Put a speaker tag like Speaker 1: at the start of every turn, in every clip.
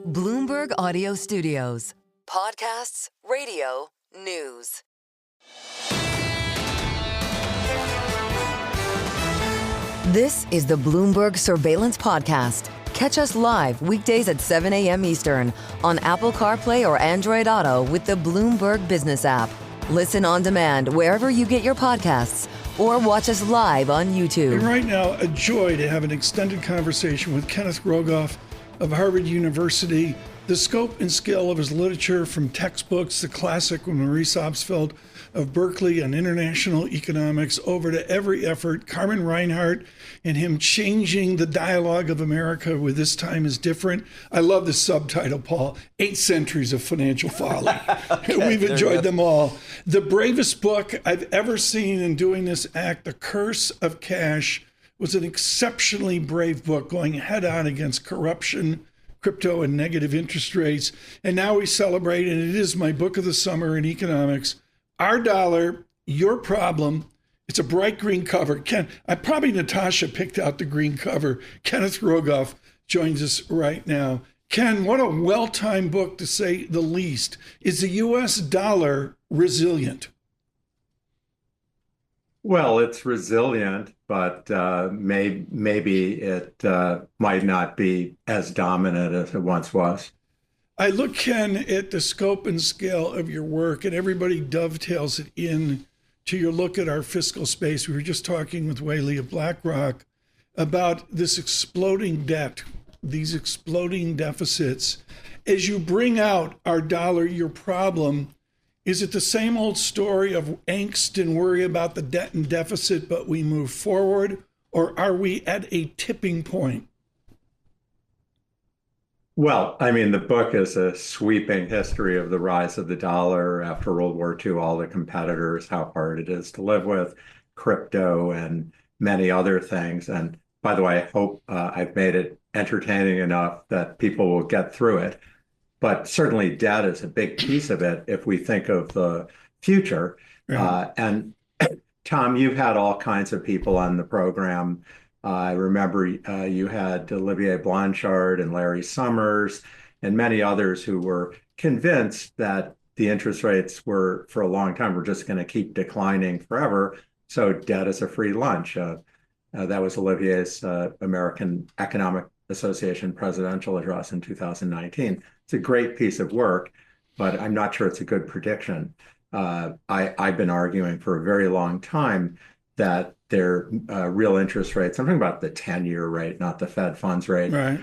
Speaker 1: Bloomberg Audio Studios. Podcasts, radio, news. This is the Bloomberg Surveillance Podcast. Catch us live weekdays at 7 a.m. Eastern on Apple CarPlay or Android Auto with the Bloomberg Business app. Listen on demand wherever you get your podcasts or watch us live on YouTube.
Speaker 2: And right now, a joy to have an extended conversation with Kenneth Rogoff of Harvard University. The scope and scale of his literature, from textbooks, the classic with Maurice Obstfeld of Berkeley on international economics, over to every effort, Carmen Reinhart and him changing the dialogue of America with This Time is Different. I love the subtitle, Paul, 8 Centuries of Financial Folly. Okay, we've enjoyed them all. The bravest book I've ever seen in doing this act, The Curse of Cash, was an exceptionally brave book going head on against corruption, crypto, and negative interest rates. And now we celebrate, and it is my book of the summer in economics, Our Dollar, Your Problem. It's a bright green cover. Probably Natasha picked out the green cover. Kenneth Rogoff joins us right now. Ken, what a well-timed book, to say the least. Is the U.S. dollar resilient?
Speaker 3: Well, it's resilient, but maybe it might not be as dominant as it once was.
Speaker 2: I look, Ken, at the scope and scale of your work, and everybody dovetails it in to your look at our fiscal space. We were just talking with Whaley of BlackRock about this exploding debt, these exploding deficits. As you bring out Our Dollar, Your Problem, is it the same old story of angst and worry about the debt and deficit, but we move forward? Or are we at a tipping point?
Speaker 3: Well, I mean, the book is a sweeping history of the rise of the dollar after World War II, all the competitors, how hard it is to live with, crypto, and many other things. And by the way, I hope I've made it entertaining enough that people will get through it. But certainly debt is a big piece of it if we think of the future. Right. And Tom, you've had all kinds of people on the program. I remember you had Olivier Blanchard and Larry Summers and many others who were convinced that the interest rates were, for a long time, were just going to keep declining forever. So debt is a free lunch. That was Olivier's American Economic Association presidential address in 2019. It's a great piece of work, but I'm not sure it's a good prediction. I've been arguing for a very long time that their real interest rates, I'm talking about the 10-year rate, not the Fed funds rate, right.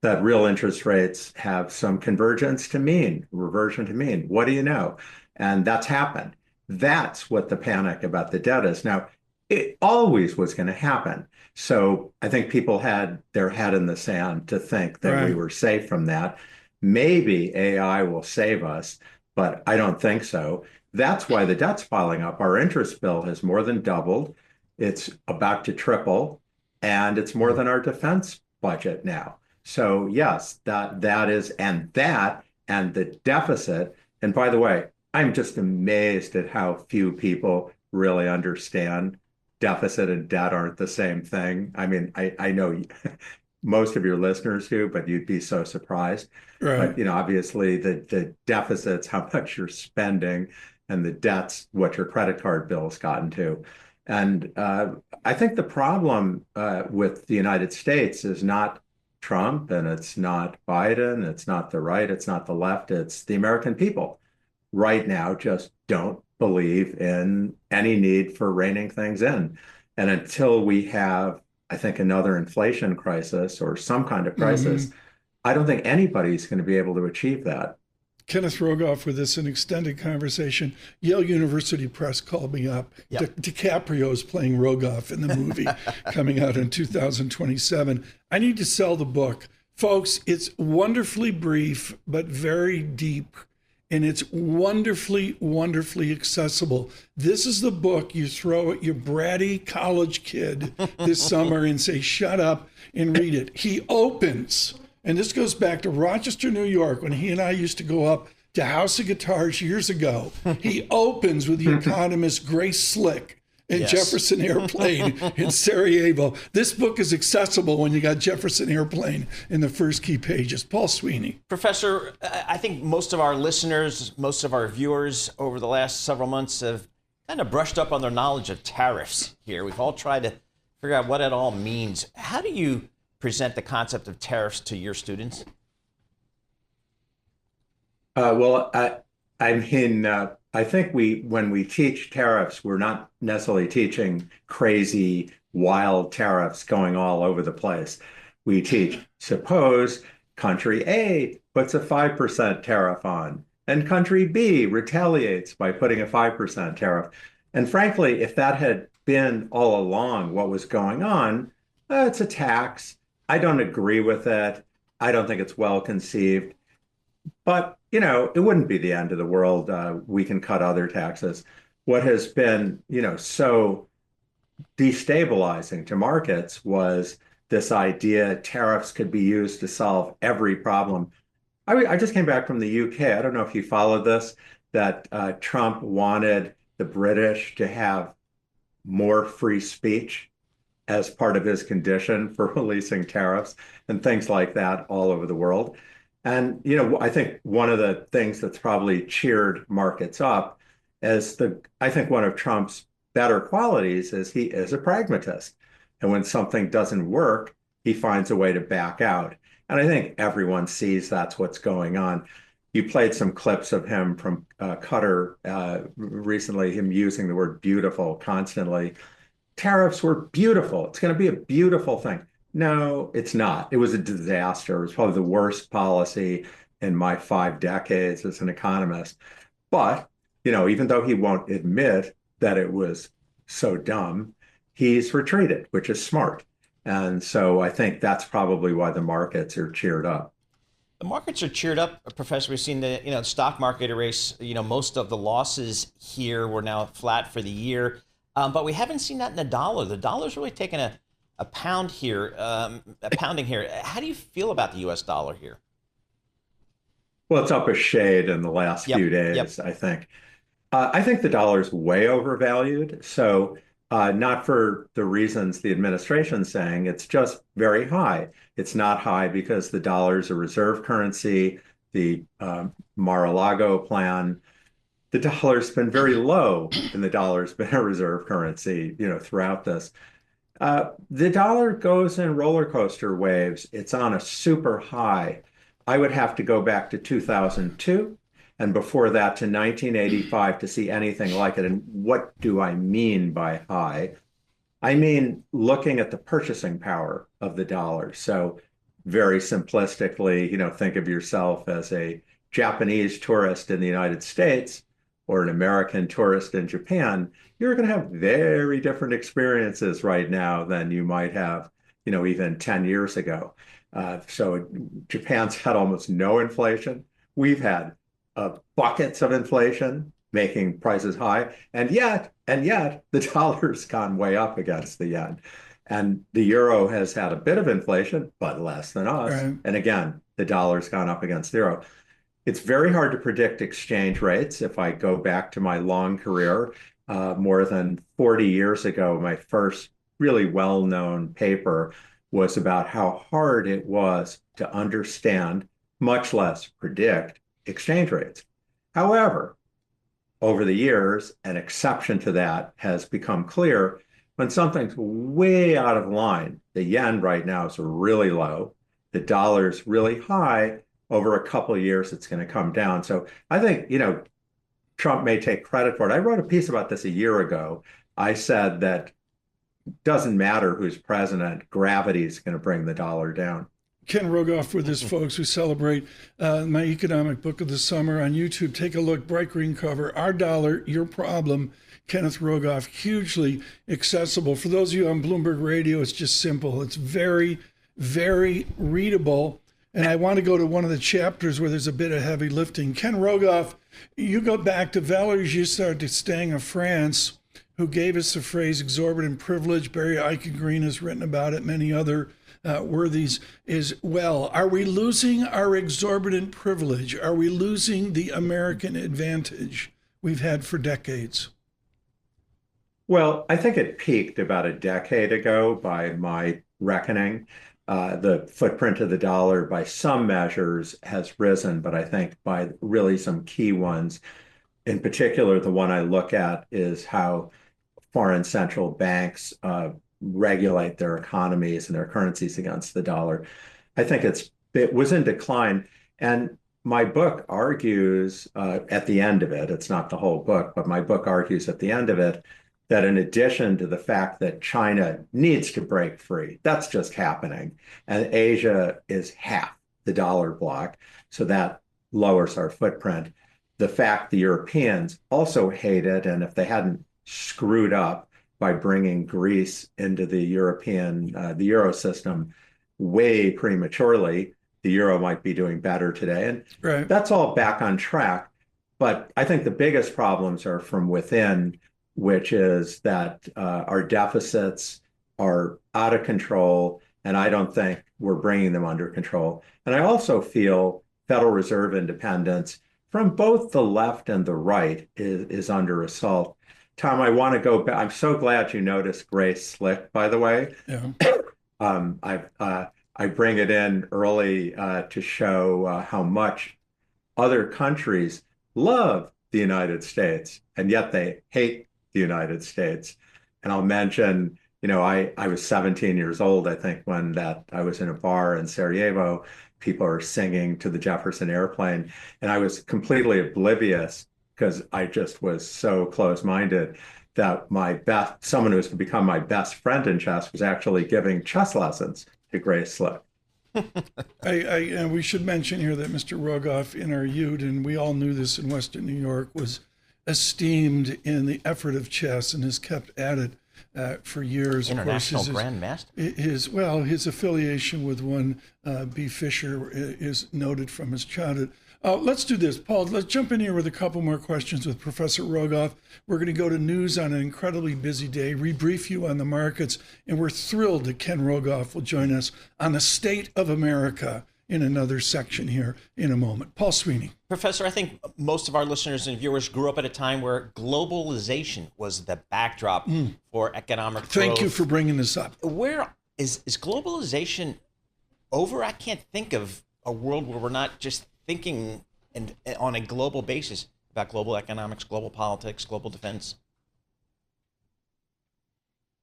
Speaker 3: That real interest rates have some convergence to mean, reversion to mean. What do you know? And that's happened. That's what the panic about the debt is. Now, it always was going to happen. So I think people had their head in the sand to think that right. We were safe from that. Maybe AI will save us, but I don't think so. That's why the debt's piling up. Our interest bill has more than doubled. It's about to triple, and it's more than our defense budget now. So yes, that is, and the deficit. And by the way, I'm just amazed at how few people really understand deficit and debt aren't the same thing. I mean, I know most of your listeners do, but you'd be so surprised. Right. But, obviously the deficit's how much you're spending, and the debt's what your credit card bill's gotten to. And I think the problem with the United States is not Trump, and it's not Biden, it's not the right, it's not the left, it's the American people right now just don't believe in any need for reining things in. And until we have, I think, another inflation crisis or some kind of crisis, I don't think anybody's going to be able to achieve that.
Speaker 2: Kenneth Rogoff with us, an extended conversation. Yale University Press called me up. Yep. DiCaprio is playing Rogoff in the movie coming out in 2027. I need to sell the book. Folks, it's wonderfully brief, but very deep. And it's wonderfully, wonderfully accessible. This is the book you throw at your bratty college kid this summer and say, shut up and read it. He opens, and this goes back to Rochester, New York, when he and I used to go up to House of Guitars years ago. He opens with the economist Grace Slick and
Speaker 4: Yes.
Speaker 2: Jefferson Airplane in Sarajevo. This book is accessible when you got Jefferson Airplane in the first key pages. Paul Sweeney.
Speaker 4: Professor, I think most of our listeners, most of our viewers over the last several months have kind of brushed up on their knowledge of tariffs here. We've all tried to figure out what it all means. How do you present the concept of tariffs to your students?
Speaker 3: I think when we teach tariffs, we're not necessarily teaching crazy, wild tariffs going all over the place. We teach, suppose country A puts a 5% tariff on, and country B retaliates by putting a 5% tariff. And frankly, if that had been all along what was going on, it's a tax. I don't agree with it. I don't think it's well conceived. But, it wouldn't be the end of the world. We can cut other taxes. What has been, so destabilizing to markets was this idea tariffs could be used to solve every problem. I just came back from the UK. I don't know if you followed this, that Trump wanted the British to have more free speech as part of his condition for releasing tariffs and things like that all over the world. And, I think one of the things that's probably cheered markets up is I think one of Trump's better qualities is he is a pragmatist. And when something doesn't work, he finds a way to back out. And I think everyone sees that's what's going on. You played some clips of him from Qatar recently, him using the word beautiful constantly. Tariffs were beautiful. It's going to be a beautiful thing. No, it's not. It was a disaster. It was probably the worst policy in my 5 decades as an economist. But, even though he won't admit that it was so dumb, he's retreated, which is smart. And so I think that's probably why the markets are cheered up.
Speaker 4: The markets are cheered up, Professor. We've seen the stock market erase, most of the losses here. We're now flat for the year. But we haven't seen that in the dollar. The dollar's really taken a pounding here. How do you feel about the U.S. dollar here?
Speaker 3: Well, it's up a shade in the last few days, I think. I think the dollar's way overvalued. So not for the reasons the administration's saying, it's just very high. It's not high because the dollar's a reserve currency, the Mar-a-Lago plan. The dollar's been very low and the dollar's been a reserve currency, throughout this. The dollar goes in roller coaster waves. It's on a super high. I would have to go back to 2002 and before that to 1985 to see anything like it. And what do I mean by high? I mean, looking at the purchasing power of the dollar. So very simplistically, think of yourself as a Japanese tourist in the United States or an American tourist in Japan. You're going to have very different experiences right now than you might have, even 10 years ago. So Japan's had almost no inflation. We've had buckets of inflation, making prices high. And yet, the dollar's gone way up against the yen. And the euro has had a bit of inflation, but less than us. Right. And again, the dollar's gone up against the euro. It's very hard to predict exchange rates. If I go back to my long career, more than 40 years ago, my first really well-known paper was about how hard it was to understand, much less predict, exchange rates. However, over the years, an exception to that has become clear. When something's way out of line, the yen right now is really low, the dollar's really high. Over a couple of years, it's going to come down. So I think, Trump may take credit for it. I wrote a piece about this a year ago. I said that it doesn't matter who's president, gravity is going to bring the dollar down.
Speaker 2: Ken Rogoff with his folks who celebrate my economic book of the summer on YouTube. Take a look, bright green cover, Our Dollar, Your Problem. Kenneth Rogoff, hugely accessible. For those of you on Bloomberg Radio, it's just simple. It's very, very readable. And I want to go to one of the chapters where there's a bit of heavy lifting. Ken Rogoff, you go back to Valéry Giscard d'Estaing of France, who gave us the phrase exorbitant privilege. Barry Eichengreen has written about it, many other worthies as well. Are we losing our exorbitant privilege? Are we losing the American advantage we've had for decades?
Speaker 3: Well, I think it peaked about a decade ago by my reckoning. The footprint of the dollar, by some measures, has risen, but I think by really some key ones, in particular, the one I look at is how foreign central banks regulate their economies and their currencies against the dollar. I think it was in decline. And my book argues at the end of it, it's not the whole book, but my book argues at the end of it that in addition to the fact that China needs to break free, that's just happening, and Asia is half the dollar block, so that lowers our footprint. The fact the Europeans also hate it, and if they hadn't screwed up by bringing Greece into the Euro system way prematurely, the euro might be doing better today. And
Speaker 2: Right.
Speaker 3: that's all back on track. But I think the biggest problems are from within, which is that our deficits are out of control, and I don't think we're bringing them under control. And I also feel Federal Reserve independence from both the left and the right is under assault. Tom, I want to go back. I'm so glad you noticed Grace Slick, by the way.
Speaker 2: Yeah.
Speaker 3: I bring it in early to show how much other countries love the United States, and yet they hate the United States. And I'll mention, I was 17 years old, I think, when I was in a bar in Sarajevo. People are singing to the Jefferson Airplane, and I was completely oblivious because I just was so close-minded that someone who was to become my best friend in chess was actually giving chess lessons to Grace Slick.
Speaker 2: And we should mention here that Mr. Rogoff, in our youth, and we all knew this in Western New York, was esteemed in the effort of chess and has kept at it for years.
Speaker 4: International grandmaster.
Speaker 2: His affiliation with one B. Fisher is noted from his childhood. Let's do this, Paul. Let's jump in here with a couple more questions with Professor Rogoff. We're going to go to news on an incredibly busy day, rebrief you on the markets, and we're thrilled that Ken Rogoff will join us on the state of America in another section here in a moment. Paul Sweeney.
Speaker 4: Professor, I think most of our listeners and viewers grew up at a time where globalization was the backdrop for economic growth.
Speaker 2: Thank you for bringing this up.
Speaker 4: Where is globalization over? I can't think of a world where we're not just thinking on a global basis about global economics, global politics, global defense.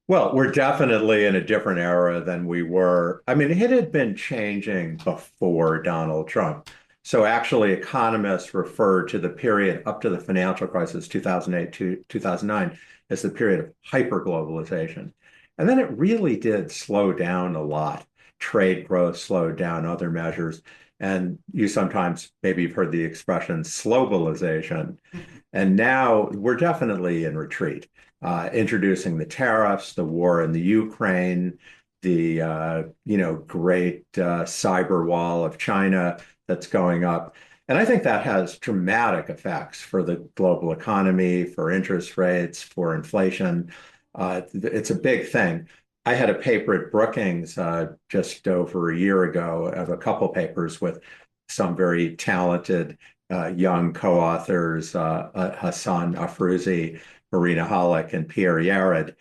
Speaker 3: Well, we're definitely in a different era than we were. I mean, it had been changing before Donald Trump. So actually, economists refer to the period up to the financial crisis, 2008 to 2009, as the period of hyperglobalization. And then it really did slow down a lot. Trade growth slowed down, other measures. And you sometimes, maybe you've heard the expression slowbalization. And now we're definitely in retreat, introducing the tariffs, the war in the Ukraine, the great cyber wall of China that's going up. And I think that has dramatic effects for the global economy, for interest rates, for inflation. It's a big thing. I had a paper at Brookings just over a year ago of a couple papers with some very talented young co-authors, Hassan Afrouzi, Marina Hollick, and Pierre Yared.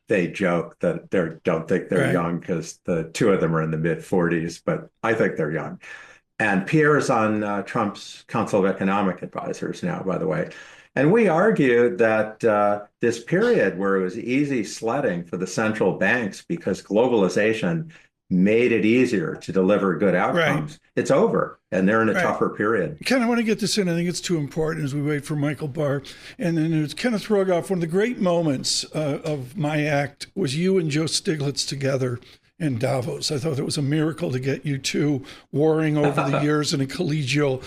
Speaker 3: They joke that they don't think they're young because the two of them are in the mid-40s, but I think they're young. And Pierre is on Trump's Council of Economic Advisors now, by the way. And we argued that this period where it was easy sledding for the central banks because globalization made it easier to deliver good outcomes, it's over, and they're in a tougher period.
Speaker 2: Ken, I want to get this in. I think it's too important as we wait for Michael Barr. And then it's Kenneth Rogoff. One of the great moments of my act was you and Joe Stiglitz together in Davos. I thought it was a miracle to get you two warring over the years in a collegial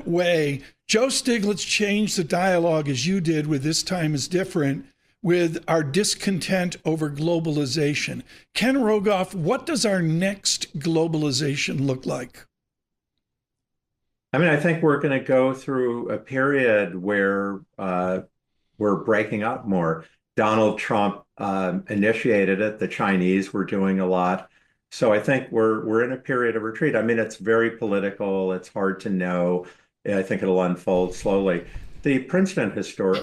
Speaker 2: way. Joe Stiglitz changed the dialogue as you did with This Time is Different with our discontent over globalization. Ken Rogoff, what does our next globalization look like?
Speaker 3: I mean, I think we're going to go through a period where we're breaking up more. Donald Trump initiated it. The Chinese were doing a lot. So I think we're in a period of retreat. I mean, it's very political. It's hard to know. I think it'll unfold slowly. The Princeton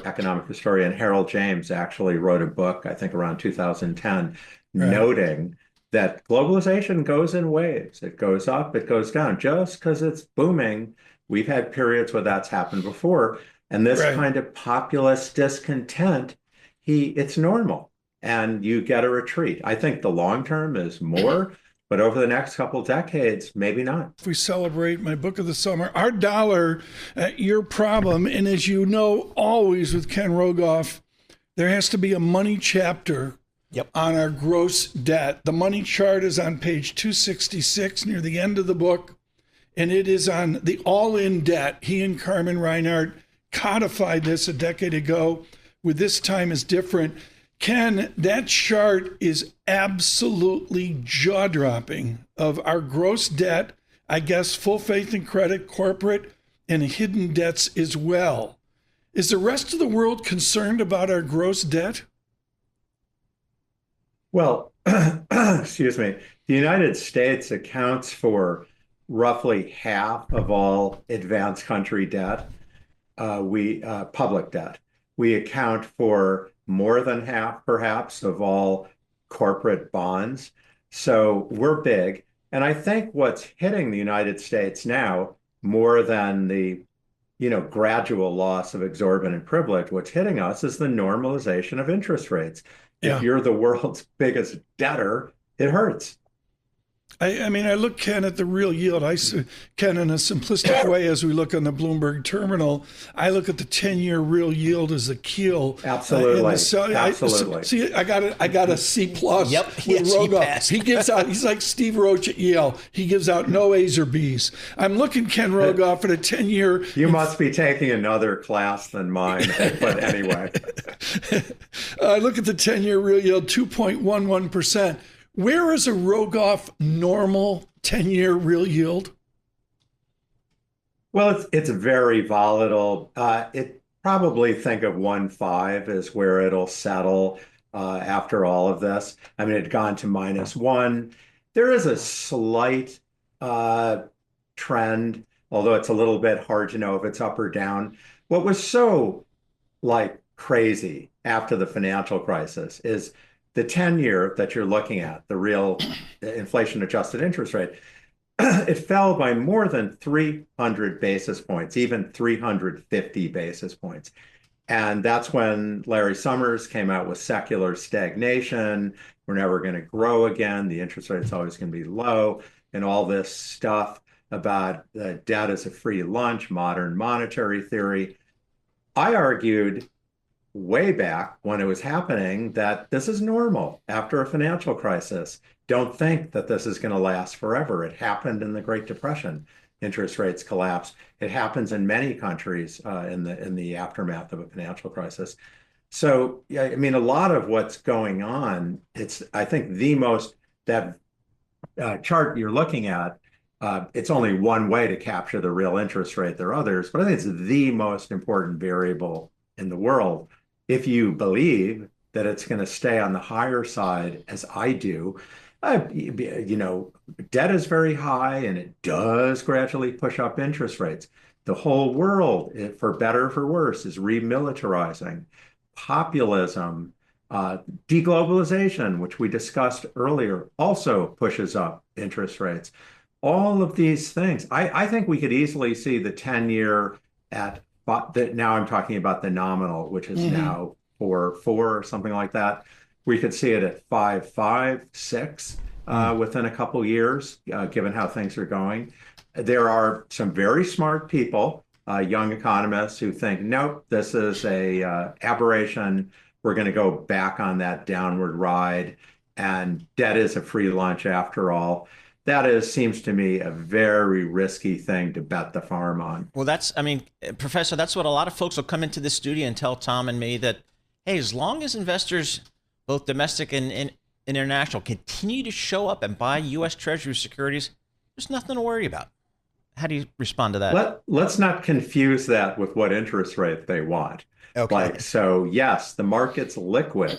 Speaker 3: economic historian Harold James actually wrote a book, I think around 2010,
Speaker 2: Right.
Speaker 3: noting that globalization goes in waves. It goes up, it goes down. Just because it's booming, we've had periods where that's happened before. And this
Speaker 2: Right.
Speaker 3: kind of populist discontent, it's normal. And you get a retreat. I think the long term is more, but over the next couple decades, maybe not.
Speaker 2: If we celebrate my book of the summer, our dollar, your problem, and as you know, always with Ken Rogoff, there has to be a money chapter on our gross debt. The money chart is on page 266 near the end of the book, and it is on the all-in debt. He and Carmen Reinhardt codified this a decade ago. With This Time Is Different. Ken, that chart is absolutely jaw-dropping of our gross debt, I guess full faith and credit, corporate, and hidden debts as well. Is the rest of the world concerned about our gross debt?
Speaker 3: Well, excuse me, the United States accounts for roughly half of all advanced country debt, public debt. We account for more than half, perhaps, of all corporate bonds. So we're big. And I think what's hitting the United States now, more than the gradual loss of exorbitant privilege, what's hitting us is the normalization of interest rates.
Speaker 2: Yeah.
Speaker 3: If you're the world's biggest debtor, it hurts.
Speaker 2: I mean, I look, Ken, at the real yield. Ken, in a simplistic way, as we look on the Bloomberg terminal, I look at the 10-year real yield as the keel.
Speaker 3: Absolutely. Absolutely.
Speaker 2: See, I got a C plus.
Speaker 4: Yep.
Speaker 2: With
Speaker 4: Yes,
Speaker 2: Rogoff. He gives out. He's like Steve Roach at Yale. He gives out no A's or B's. I'm looking, Ken Rogoff, at a 10-year.
Speaker 3: You must be taking another class than mine. But anyway,
Speaker 2: I look at the 10-year real yield, 2.11%. Where is a Rogoff normal 10-year real yield?
Speaker 3: Well, it's very volatile. It probably think of 1.5 is where it'll settle after all of this. I mean, it had gone to -1. There is a slight trend, although it's a little bit hard to know if it's up or down. What was so crazy after the financial crisis is the 10-year that you're looking at, the real inflation-adjusted interest rate, it fell by more than 300 basis points, even 350 basis points. And that's when Larry Summers came out with secular stagnation. We're never going to grow again. The interest rate's always going to be low, and all this stuff about debt as a free lunch, modern monetary theory. I argued way back when it was happening that this is normal after a financial crisis. Don't think that this is going to last forever. It happened in the Great Depression. Interest rates collapsed. It happens in many countries in the aftermath of a financial crisis. So, yeah, I mean, a lot of what's going on, I think that chart you're looking at, it's only one way to capture the real interest rate. There are others, but I think it's the most important variable in the world. If you believe that it's going to stay on the higher side, as I do, debt is very high and it does gradually push up interest rates. The whole world, for better or for worse, is remilitarizing. Populism, deglobalization, which we discussed earlier, also pushes up interest rates. All of these things, I think we could easily see the 10-year now I'm talking about the nominal, which is now 4.4 or something like that. We could see it at 5.5, 6 within a couple years, given how things are going. There are some very smart people, young economists, who think, nope, this is a aberration. We're going to go back on that downward ride, and debt is a free lunch after all. That seems to me a very risky thing to bet the farm on.
Speaker 4: Well, Professor, that's what a lot of folks will come into the studio and tell Tom and me that, hey, as long as investors, both domestic and international, continue to show up and buy U.S. Treasury securities, there's nothing to worry about. How do you respond to that?
Speaker 3: Let's not confuse that with what interest rate they want.
Speaker 4: Okay.
Speaker 3: So yes, the market's liquid,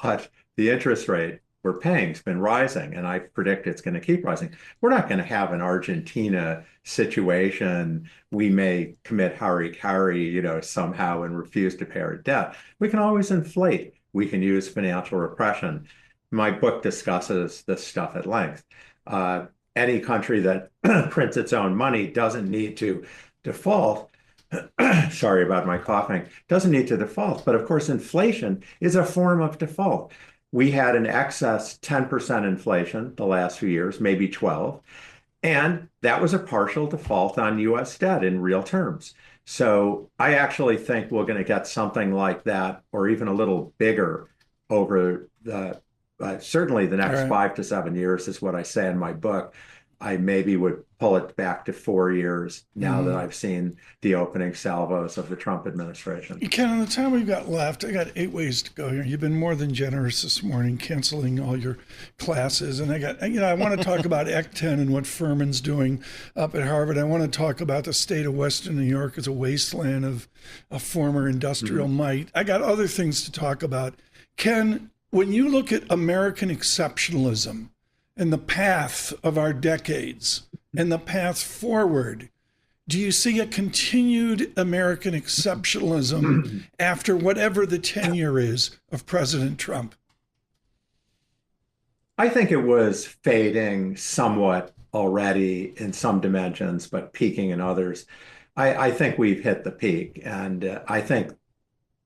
Speaker 3: but the interest rate, we're paying has been rising, and I predict it's going to keep rising. We're not going to have an Argentina situation. We may commit harikari, somehow and refuse to pay our debt. We can always inflate. We can use financial repression. My book discusses this stuff at length. Any country that prints its own money doesn't need to default. Sorry about my coughing. Doesn't need to default. But of course, inflation is a form of default. We had an excess 10% inflation the last few years, maybe 12. And that was a partial default on US debt in real terms. So I actually think we're going to get something like that, or even a little bigger over certainly the next 5 to 7 years is what I say in my book. I maybe would pull it back to 4 years now that I've seen the opening salvos of the Trump administration.
Speaker 2: Ken, on the time we've got left, I got 8 ways to go here. You've been more than generous this morning, canceling all your classes. And I want to talk about Ec 10 and what Furman's doing up at Harvard. I want to talk about the state of Western New York as a wasteland of a former industrial might. I got other things to talk about. Ken, when you look at American exceptionalism and the path of our decades and the path forward, do you see a continued American exceptionalism after whatever the tenure is of President Trump?
Speaker 3: I think it was fading somewhat already in some dimensions, but peaking in others. I think we've hit the peak. And I think,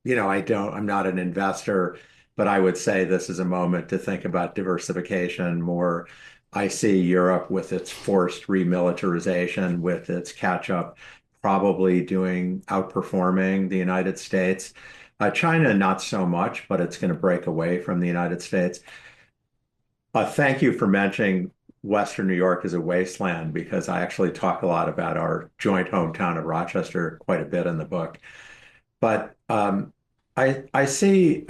Speaker 3: I'm not an investor, but I would say this is a moment to think about diversification more. I see Europe with its forced remilitarization, with its catch-up, probably outperforming the United States. China, not so much, but it's going to break away from the United States. Thank you for mentioning Western New York as a wasteland, because I actually talk a lot about our joint hometown of Rochester quite a bit in the book. But I see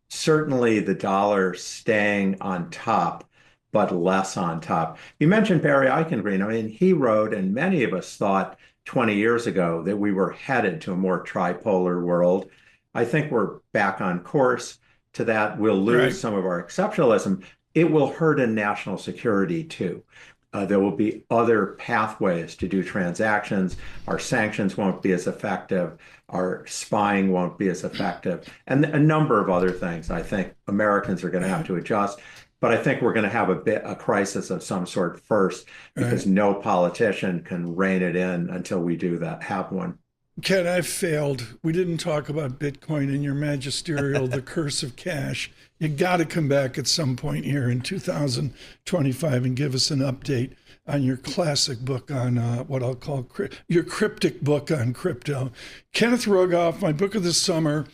Speaker 3: certainly the dollar staying on top, but less on top. You mentioned Barry Eichengreen. I mean, he wrote, and many of us thought 20 years ago that we were headed to a more tripolar world. I think we're back on course to that. We'll lose some of our exceptionalism. It will hurt in national security too. There will be other pathways to do transactions. Our sanctions won't be as effective. Our spying won't be as effective. And a number of other things. I think Americans are going to have to adjust. But I think we're going to have a crisis of some sort first, because no politician can rein it in until we do that, have one.
Speaker 2: Ken, I've failed. We didn't talk about Bitcoin in your magisterial, The Curse of Cash. You got to come back at some point here in 2025 and give us an update on your classic book on what I'll call your cryptic book on crypto. Kenneth Rogoff, my book of the summer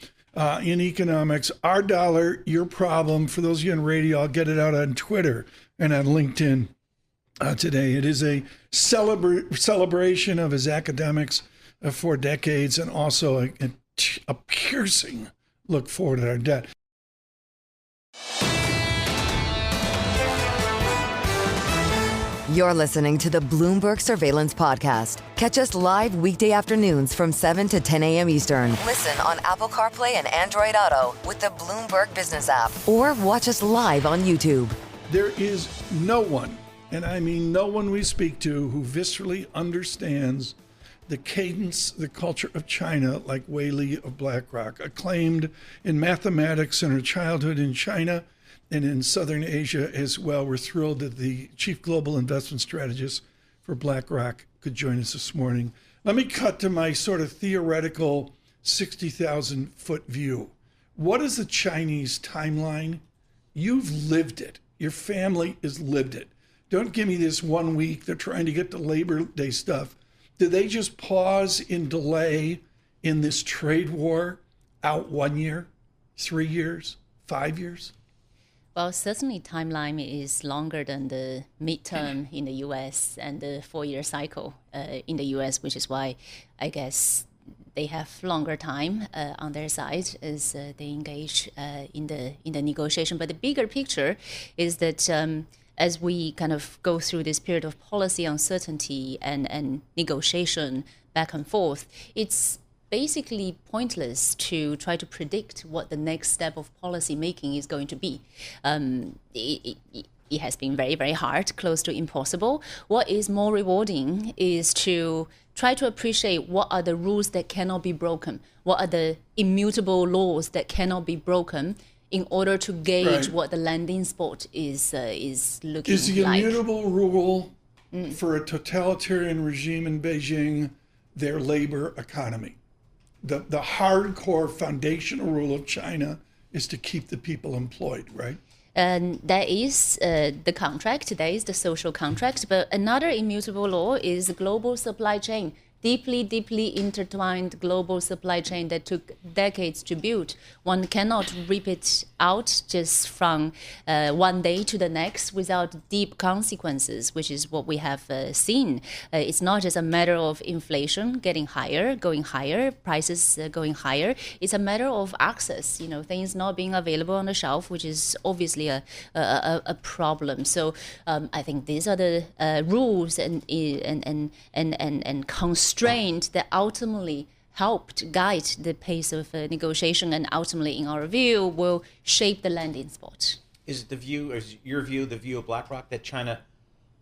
Speaker 2: in economics, Our Dollar, Your Problem. For those of you on radio, I'll get it out on Twitter and on LinkedIn today. It is a celebration of his academics for decades, and also a piercing look forward at our debt.
Speaker 1: You're listening to the Bloomberg Surveillance Podcast. Catch us live weekday afternoons from 7 to 10 a.m. Eastern. Listen on Apple CarPlay and Android Auto with the Bloomberg Business app, or watch us live on YouTube.
Speaker 2: There is no one, and I mean no one we speak to, who viscerally understands the cadence, the culture of China like Wei Li of BlackRock, acclaimed in mathematics in her childhood in China and in Southern Asia as well. We're thrilled that the chief global investment strategist for BlackRock could join us this morning. Let me cut to my sort of theoretical 60,000 foot view. What is the Chinese timeline? You've lived it. Your family has lived it. Don't give me this 1 week. They're trying to get to Labor Day stuff. Did they just pause in delay in this trade war out 1 year, 3 years, 5 years?
Speaker 5: Well, certainly timeline is longer than the midterm in the U.S. and the 4-year cycle in the U.S., which is why I guess they have longer time on their side as they engage in the negotiation. But the bigger picture is that as we kind of go through this period of policy uncertainty and negotiation back and forth, it's basically pointless to try to predict what the next step of policy making is going to be. It has been very, very hard, close to impossible. What is more rewarding is to try to appreciate what are the rules that cannot be broken, what are the immutable laws that cannot be broken, in order to gauge what the landing spot is looking like.
Speaker 2: Is the immutable rule for a totalitarian regime in Beijing their labor economy? The hardcore foundational rule of China is to keep the people employed, right?
Speaker 5: And that is the contract, that is the social contract. But another immutable law is the global supply chain. Deeply intertwined global supply chain that took decades to build. One cannot rip it out just from one day to the next without deep consequences, which is what we have seen. It's not just a matter of inflation getting higher, going higher, prices going higher. It's a matter of access, things not being available on the shelf, which is obviously a problem. So I think these are the rules and constraint that ultimately helped guide the pace of negotiation, and ultimately, in our view, will shape the landing spot.
Speaker 4: Is your view the view of BlackRock that China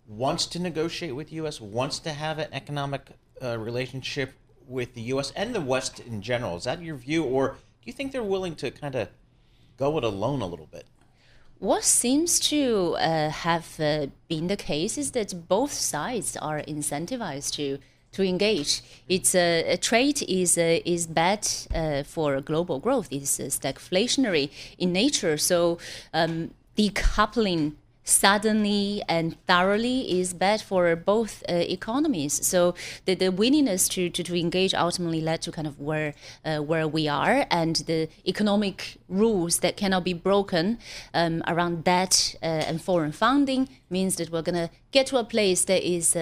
Speaker 4: wants to negotiate with the U.S., wants to have an economic relationship with the U.S. and the West in general? Is that your view, or do you think they're willing to kind of go it alone a little bit?
Speaker 5: What seems to have been the case is that both sides are incentivized to engage. It's a trade is bad for global growth. It's stagflationary in nature. So decoupling suddenly and thoroughly is bad for both economies. So the willingness to engage ultimately led to kind of where we are, and the economic rules that cannot be broken around debt and foreign funding means that we're going to get to a place that is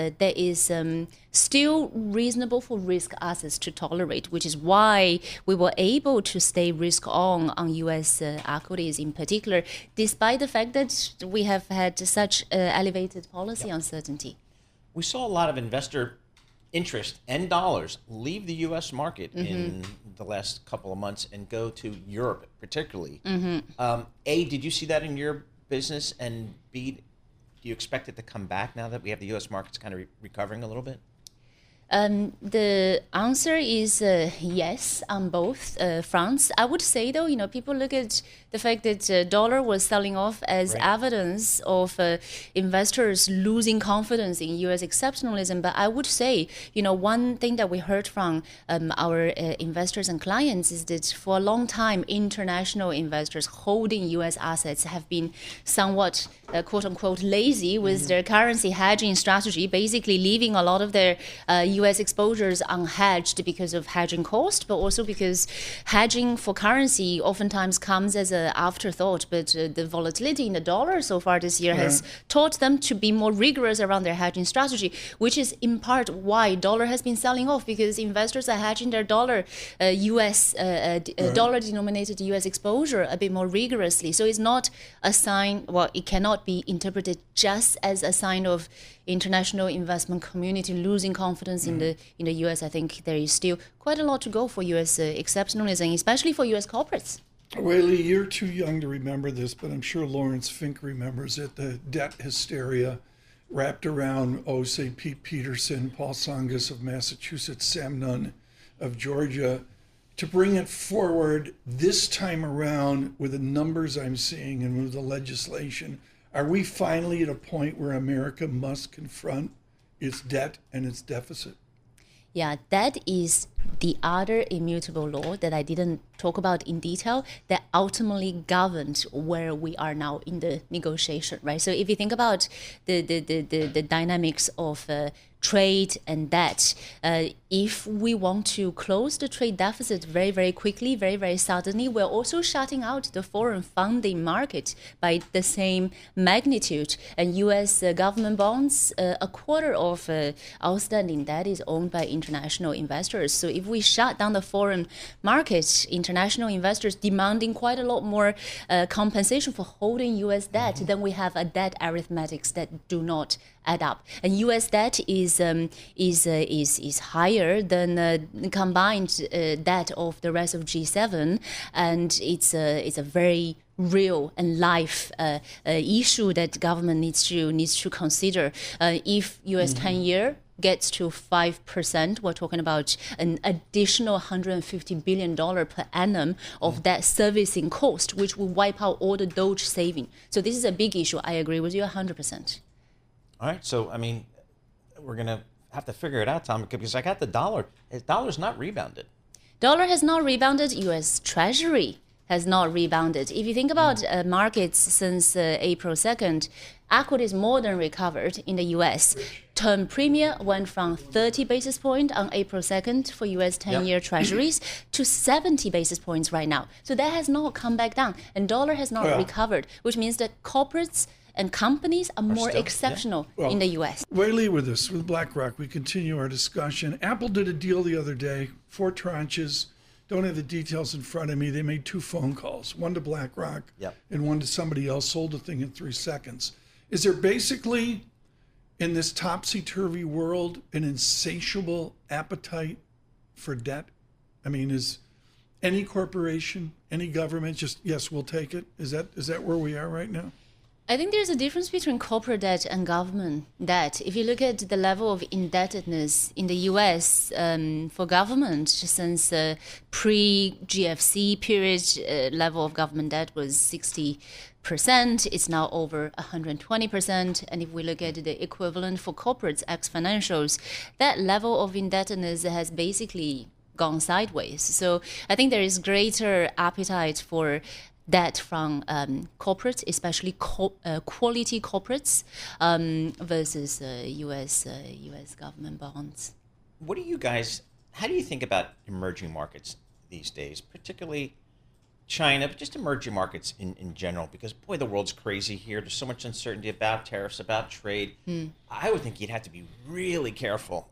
Speaker 5: still reasonable for risk assets to tolerate, which is why we were able to stay risk on U.S. equities in particular, despite the fact that we have had such elevated policy uncertainty.
Speaker 4: We saw a lot of investor interest and dollars leave the U.S. market in the last couple of months and go to Europe particularly. A, did you see that in your business? And B, do you expect it to come back now that we have the U.S. markets kind of recovering a little bit?
Speaker 5: The answer is yes on both fronts. I would say, though, people look at the fact that dollar was selling off as evidence of investors losing confidence in U.S. exceptionalism. But I would say, one thing that we heard from our investors and clients is that for a long time, international investors holding U.S. assets have been somewhat, quote unquote, lazy with their currency hedging strategy, basically leaving a lot of their U.S. exposures unhedged because of hedging cost, but also because hedging for currency oftentimes comes as an afterthought. But the volatility in the dollar so far this year has taught them to be more rigorous around their hedging strategy, which is in part why dollar has been selling off, because investors are hedging their dollar dollar-denominated U.S. exposure a bit more rigorously. So it's not a sign, it cannot be interpreted just as a sign of international investment community losing confidence in the U.S. I think there is still quite a lot to go for U.S. exceptionalism, especially for U.S. corporates.
Speaker 2: Whaley, you're too young to remember this, but I'm sure Lawrence Fink remembers it. The debt hysteria wrapped around, say, Pete Peterson, Paul Tsongas of Massachusetts, Sam Nunn of Georgia. To bring it forward this time around with the numbers I'm seeing and with the legislation, are we finally at a point where America must confront its debt and its deficit?
Speaker 5: Yeah, that is the other immutable law that I didn't talk about in detail that ultimately governed where we are now in the negotiation, right? So if you think about the dynamics of trade and debt, if we want to close the trade deficit very, very quickly, very, very suddenly, we're also shutting out the foreign funding market by the same magnitude. And U.S. Government bonds, a quarter of outstanding debt is owned by international investors. So if we shut down the foreign markets, international investors demanding quite a lot more compensation for holding U.S. debt, then we have a debt arithmetics that do not add up. And U.S. debt is higher than the combined debt of the rest of G7, and it's a very real and live issue that government needs to consider. If U.S. 10-year gets to 5%, we're talking about an additional $150 billion per annum of that servicing cost, which will wipe out all the Doge saving. So this is a big issue. I agree with you 100%.
Speaker 4: All right. So, I mean, we're going to have to figure it out, Tom, because I got the dollar. The dollar's not rebounded.
Speaker 5: Dollar has not rebounded. U.S. Treasury has not rebounded. If you think about markets since April 2nd, equities more than recovered in the U.S. Term premium went from 30 basis points on April 2nd for U.S. 10-year treasuries to 70 basis points right now. So that has not come back down. And dollar has not recovered, which means that corporates and companies are more exceptional in the U.S.
Speaker 2: Wei Li with us, with BlackRock. We continue our discussion. Apple did a deal the other day, 4 tranches. Don't have the details in front of me. They made 2 phone calls, one to BlackRock and one to somebody else, sold the thing in 3 seconds. Is there basically, in this topsy-turvy world, an insatiable appetite for debt? I mean, is any corporation, any government just, yes, we'll take it? Is that where we are right now?
Speaker 5: I think there's a difference between corporate debt and government debt. If you look at the level of indebtedness in the U.S. For government, since pre-GFC period, level of government debt was 60%. It's now over 120%. And if we look at the equivalent for corporates, ex-financials, that level of indebtedness has basically gone sideways. So I think there is greater appetite for debt from corporates, especially quality corporates, versus U.S. government bonds.
Speaker 4: What do you guys, how do you think about emerging markets these days, particularly China, but just emerging markets in general? Because, boy, the world's crazy here. There's so much uncertainty about tariffs, about trade. I would think you'd have to be really careful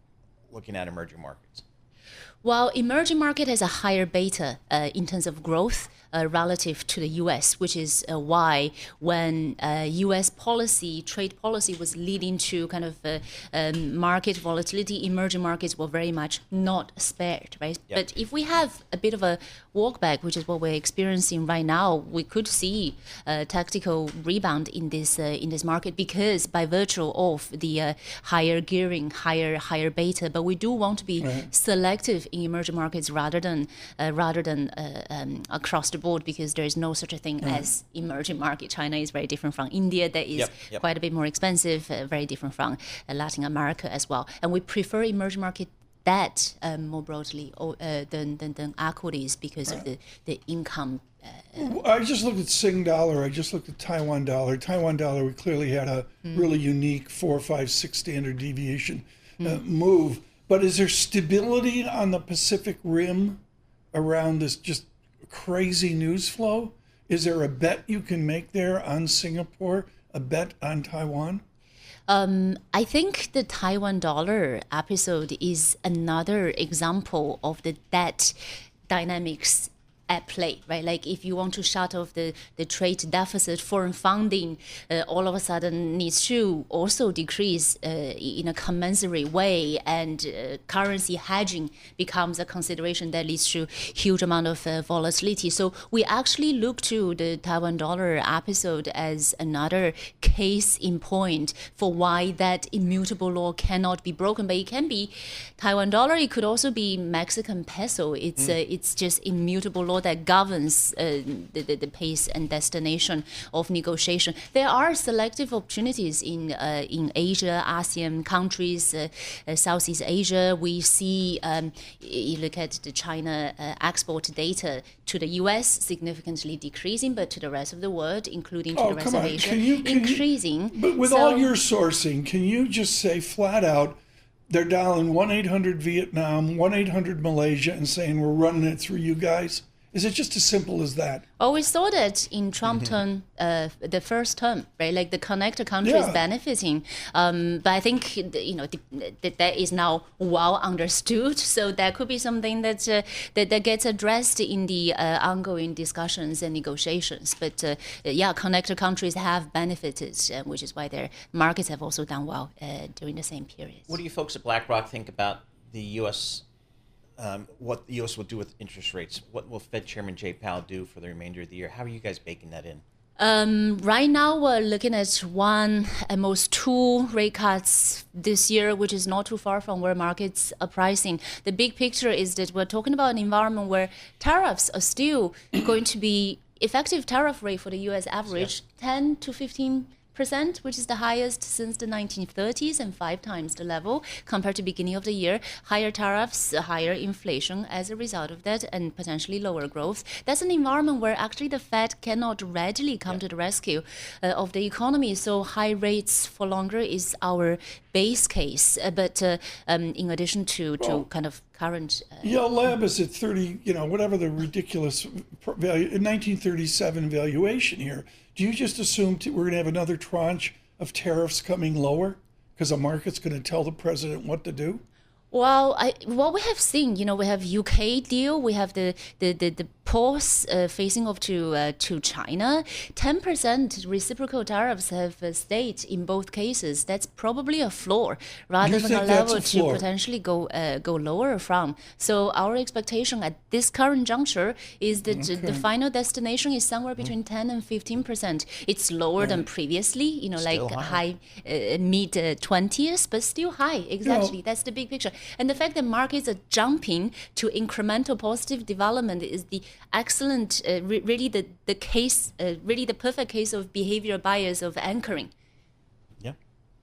Speaker 4: looking at emerging markets.
Speaker 5: Well, emerging market has a higher beta in terms of growth relative to the U.S., which is why when U.S. policy, trade policy was leading to kind of market volatility, emerging markets were very much not spared, right? Yep. But if we have a bit of a walk back, which is what we're experiencing right now, we could see a tactical rebound in this market because by virtue of the higher gearing, higher beta. But we do want to be selective in emerging markets rather than across the board, because there is no such a thing as emerging market. China is very different from India. That is quite a bit more expensive, very different from Latin America as well. And we prefer emerging market debt more broadly than equities because of the income.
Speaker 2: I just looked at Sing dollar. I just looked at Taiwan dollar. Taiwan dollar, we clearly had a really unique 4, 5, 6 standard deviation move. But is there stability on the Pacific Rim around this just crazy news flow? Is there a bet you can make there on Singapore, a bet on Taiwan?
Speaker 5: I think the Taiwan dollar episode is another example of the debt dynamics at play, right? Like if you want to shut off the trade deficit, foreign funding all of a sudden needs to also decrease in a commensurate way, and currency hedging becomes a consideration that leads to huge amount of volatility. So we actually look to the Taiwan dollar episode as another case in point for why that immutable law cannot be broken. But it can be Taiwan dollar, it could also be Mexican peso. It's just immutable law that governs the pace and destination of negotiation. There are selective opportunities in Asia, ASEAN countries, Southeast Asia. We see, you look at the China export data to the U.S. significantly decreasing, but to the rest of the world, including to the rest of Asia, increasing.
Speaker 2: But with all your sourcing, can you just say flat out, they're dialing 1-800 Vietnam, 1-800 Malaysia and saying, we're running it through you guys? Is it just as simple as that?
Speaker 5: Oh, we saw that in Trump term, the first term, right? Like the connected countries benefiting. But I think that is now well understood. So that could be something that gets addressed in the ongoing discussions and negotiations. But connected countries have benefited, which is why their markets have also done well during the same period.
Speaker 4: What do you folks at BlackRock think about the U.S.? What the U.S. will do with interest rates? What will Fed Chairman Jay Powell do for the remainder of the year? How are you guys baking that in?
Speaker 5: Right now, we're looking at one, at most two rate cuts this year, which is not too far from where markets are pricing. The big picture is that we're talking about an environment where tariffs are still going to be effective tariff rate for the U.S. average 10 to 15%, which is the highest since the 1930s and 5 times the level compared to beginning of the year. Higher tariffs, higher inflation as a result of that, and potentially lower growth. That's an environment where actually the Fed cannot readily come to the rescue of the economy. So high rates for longer is our base case. But in addition to kind of current...
Speaker 2: Yale Lab is at 30, whatever the ridiculous value, in 1937 valuation here. Do you just assume we're going to have another tranche of tariffs coming lower because the market's going to tell the president what to do?
Speaker 5: Well, what we have seen, we have UK deal, we have the pause facing off to China. 10% reciprocal tariffs have stayed in both cases. That's probably a floor rather than a level to potentially go lower from. So our expectation at this current juncture is that the final destination is somewhere between 10 and 15%. It's lower than previously, like high mid 20s, but still high. Exactly. That's the big picture. And the fact that markets are jumping to incremental positive development is the excellent, really the case, really the perfect case of behavior bias of anchoring.
Speaker 4: Yeah.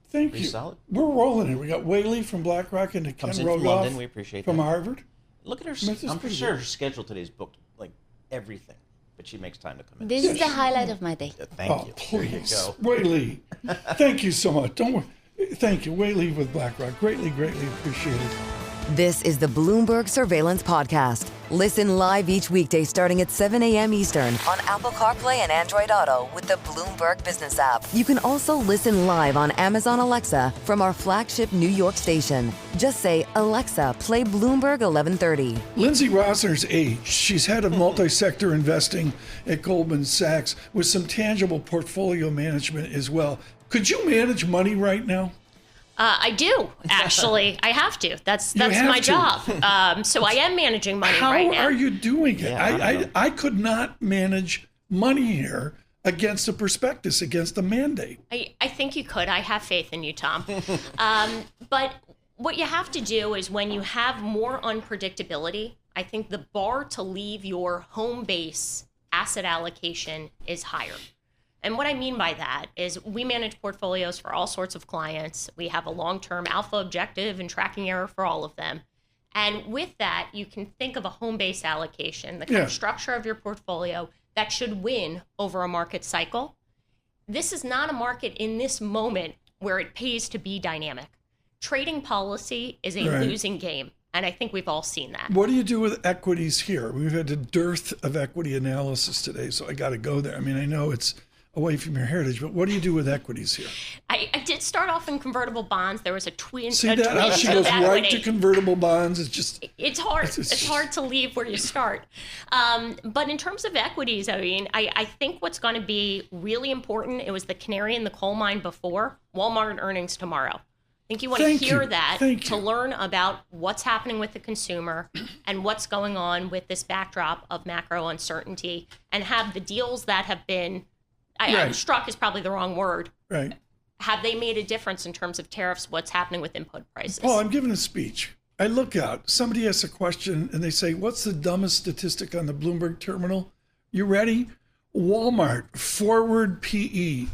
Speaker 2: Thank
Speaker 4: Pretty
Speaker 2: you.
Speaker 4: solid.
Speaker 2: We're rolling it. We got Whaley from BlackRock and Ken
Speaker 4: Comes in
Speaker 2: Rogoff
Speaker 4: from London. We appreciate
Speaker 2: from
Speaker 4: that.
Speaker 2: Harvard.
Speaker 4: Look at her. I'm pretty sure her schedule today is booked like everything, but she makes time to come in.
Speaker 5: This is the highlight of my day.
Speaker 4: Thank you.
Speaker 2: Please.
Speaker 4: There you go.
Speaker 2: Whaley, thank you so much. Don't worry. Thank you. Whaley with BlackRock. Greatly appreciated.
Speaker 1: This is the Bloomberg Surveillance Podcast. Listen live each weekday starting at 7 a.m. Eastern on Apple CarPlay and Android Auto with the Bloomberg Business app. You can also listen live on Amazon Alexa from our flagship New York station. Just say, Alexa, play Bloomberg 1130.
Speaker 2: Lindsay Rossner's aged. She's head of multi-sector investing at Goldman Sachs with some tangible portfolio management as well. Could you manage money right now?
Speaker 6: I do, actually. I have to. That's my job. So I am managing money right now.
Speaker 2: How are you doing it?
Speaker 4: Yeah,
Speaker 2: I could not manage money here against a prospectus, against a mandate.
Speaker 6: I think you could. I have faith in you, Tom. But what you have to do is when you have more unpredictability, I think the bar to leave your home base asset allocation is higher. And what I mean by that is we manage portfolios for all sorts of clients. We have a long-term alpha objective and tracking error for all of them. And with that, you can think of a home-based allocation, the kind of structure of your portfolio that should win over a market cycle. This is not a market in this moment where it pays to be dynamic. Trading policy is a losing game. And I think we've all seen that.
Speaker 2: What do you do with equities here? We've had a dearth of equity analysis today, so I got to go there. I mean, I know it's away from your heritage, but what do you do with equities here?
Speaker 6: I did start off in convertible bonds. There was a twin.
Speaker 2: See that? How she goes right to convertible bonds. It's just.
Speaker 6: It's hard. It's hard to leave where you start. But in terms of equities, I mean, I think what's going to be really important. It was the canary in the coal mine before Walmart earnings tomorrow. I think you want to hear that to learn about what's happening with the consumer and what's going on with this backdrop of macro uncertainty, and have the deals that have been. Struck is probably the wrong word.
Speaker 2: Right.
Speaker 6: Have they made a difference in terms of tariffs, what's happening with input prices?
Speaker 2: Paul, I'm giving a speech. I look out. Somebody asks a question and they say, what's the dumbest statistic on the Bloomberg terminal? You ready? Walmart, forward PE,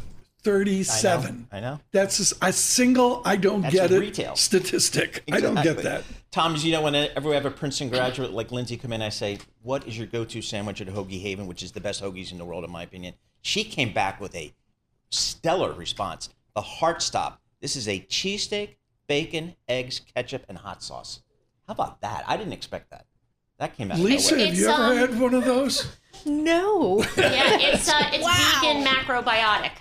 Speaker 2: 37.
Speaker 4: I know.
Speaker 2: That's a single, I don't get it,
Speaker 4: retail
Speaker 2: statistic.
Speaker 4: Exactly.
Speaker 2: I don't get that.
Speaker 4: Tom, as you know, whenever we have a Princeton graduate like Lindsay come in, I say, what is your go-to sandwich at Hoagie Haven, which is the best hoagies in the world, in my opinion? She came back with a stellar response. The Heart Stop. This is a cheesesteak, bacon, eggs, ketchup, and hot sauce. How about that? I didn't expect that. That came out.
Speaker 2: Lisa,
Speaker 4: of nowhere.
Speaker 2: have you ever had one of those?
Speaker 7: No.
Speaker 6: Yeah, it's vegan macrobiotic.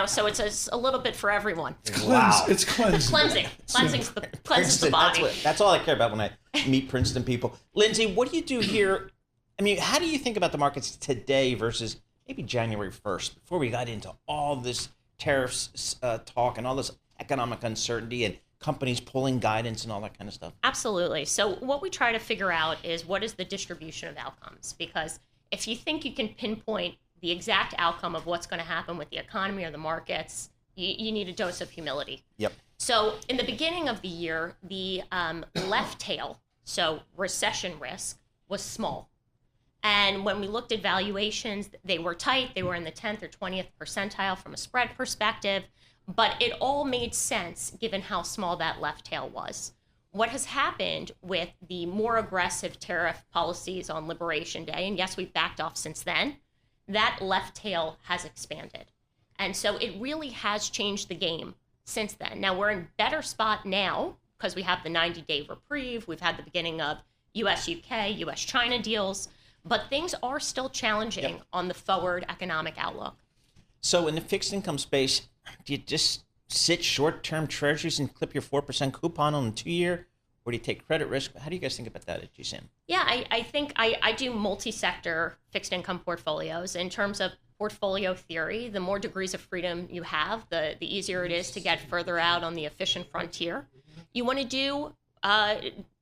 Speaker 6: So it's a little bit for everyone.
Speaker 2: It's cleansing.
Speaker 6: Cleanses the
Speaker 4: Princeton,
Speaker 6: body.
Speaker 4: That's all I care about when I meet Princeton people. Lindsay, what do you do here? I mean, how do you think about the markets today versus maybe January 1st, before we got into all this tariffs talk and all this economic uncertainty and companies pulling guidance and all that kind of stuff?
Speaker 6: Absolutely. So what we try to figure out is what is the distribution of outcomes? Because if you think you can pinpoint the exact outcome of what's going to happen with the economy or the markets, you need a dose of humility.
Speaker 4: Yep.
Speaker 6: So in the beginning of the year, the left tail, so recession risk, was small. And when we looked at valuations, they were tight. They were in the 10th or 20th percentile from a spread perspective. But it all made sense given how small that left tail was. What has happened with the more aggressive tariff policies on Liberation Day, and yes, we've backed off since then, that left tail has expanded. And so it really has changed the game since then. Now we're in better spot now because we have the 90-day reprieve. We've had the beginning of US-UK, US-China deals, but things are still challenging on the forward economic outlook.
Speaker 4: So in the fixed income space, do you just sit short-term treasuries and clip your 4% coupon on the 2-year? Or do you take credit risk? How do you guys think about that at GSAM?
Speaker 6: Yeah, I think I do multi-sector fixed income portfolios. In terms of portfolio theory, the more degrees of freedom you have, the easier it is to get further out on the efficient frontier. You want to do